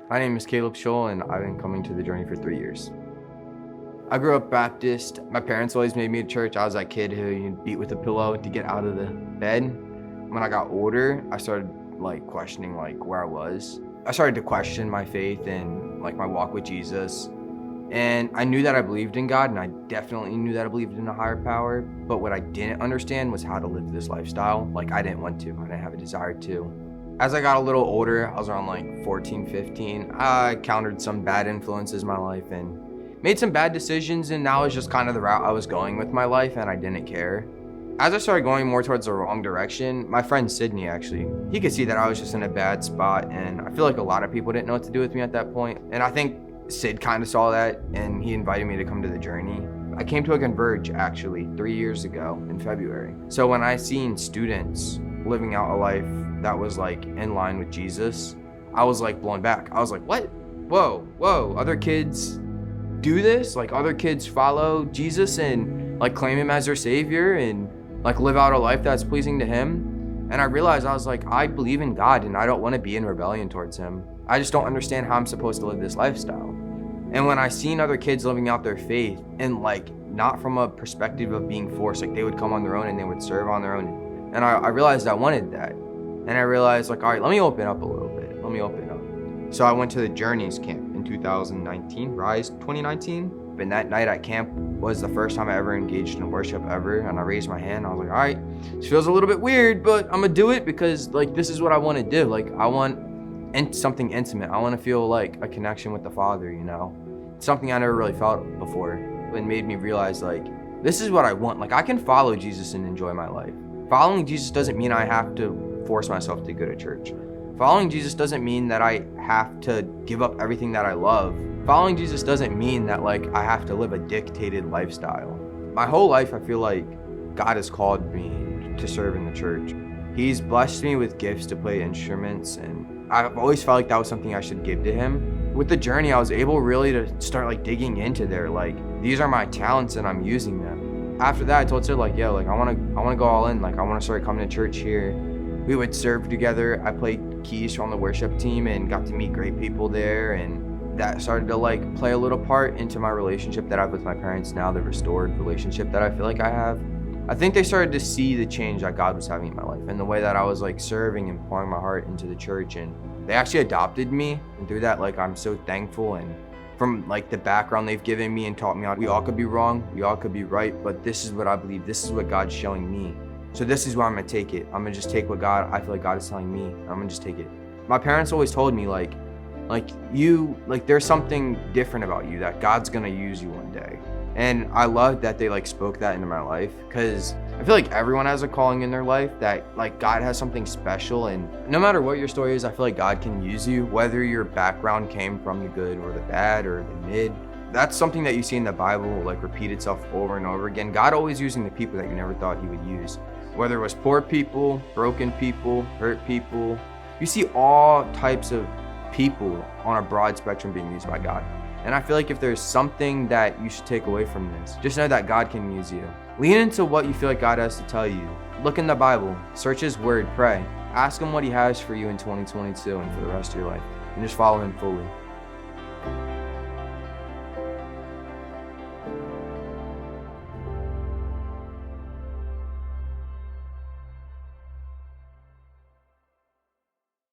My name is Caleb Scholl, and I've been coming to the journey for 3 years. I grew up Baptist. My parents always made me to church. I was that kid who you'd beat with a pillow to get out of the bed. When I got older, I started questioning where I was. I started to question my faith and my walk with Jesus. And I knew that I believed in God, and I definitely knew that I believed in a higher power. But what I didn't understand was how to live this lifestyle. I didn't want to. I didn't have a desire to. As I got a little older, I was around 14, 15, I encountered some bad influences in my life and made some bad decisions, and that was just kind of the route I was going with my life, and I didn't care. As I started going more towards the wrong direction, my friend Sydney he could see that I was just in a bad spot, and I feel like a lot of people didn't know what to do with me at that point. And I think Sid kind of saw that, and he invited me to come to the journey. I came to a Converge actually 3 years ago in February. So when I seen students living out a life that was in line with Jesus, I was blown back. I was like, what? Whoa, other kids do this? Other kids follow Jesus and claim him as their savior and live out a life that's pleasing to him. And I realized, I was I believe in God and I don't want to be in rebellion towards him. I just don't understand how I'm supposed to live this lifestyle. And when I seen other kids living out their faith and not from a perspective of being forced, they would come on their own and they would serve on their own. And I realized I wanted that. And I realized all right, let me open up a little bit. Let me open up. So I went to the Journeys camp in 2019, Rise 2019. And that night at camp was the first time I ever engaged in worship ever. And I raised my hand. I was all right, this feels a little bit weird, but I'm gonna do it because this is what I want to do. I want something intimate. I want to feel a connection with the Father, something I never really felt before. And made me realize this is what I want. I can follow Jesus and enjoy my life. Following Jesus doesn't mean I have to force myself to go to church. Following Jesus doesn't mean that I have to give up everything that I love. Following Jesus doesn't mean that I have to live a dictated lifestyle. My whole life, I feel God has called me to serve in the church. He's blessed me with gifts to play instruments, and I've always felt that was something I should give to him. With the journey, I was able really to start digging into there. These are my talents and I'm using them. After that, I told Sid I want to go all in. I want to start coming to church here. We would serve together. I played keys on the worship team and got to meet great people there, and that started to play a little part into my relationship that I have with my parents now, the restored relationship that I feel I have. I think they started to see the change that God was having in my life and the way that I was serving and pouring my heart into the church, and they actually adopted me. And through that, I'm so thankful. And from the background they've given me and taught me we all could be wrong, we all could be right, but this is what I believe, this is what God's showing me. So this is where I'm gonna take it. I'm gonna just take what I feel God is telling me. I'm gonna just take it. My parents always told me there's something different about you, that God's gonna use you one day. And I love that they spoke that into my life, because I feel everyone has a calling in their life, that God has something special, and no matter what your story is, I feel God can use you, whether your background came from the good or the bad or the mid. That's something that you see in the Bible repeat itself over and over again. God always using the people that you never thought he would use, whether it was poor people, broken people, hurt people. You see all types of people on a broad spectrum being used by God. And I feel if there's something that you should take away from this, just know that God can use you. Lean into what you feel God has to tell you. Look in the Bible, search his word, pray. Ask him what he has for you in 2022 and for the rest of your life, and just follow him fully.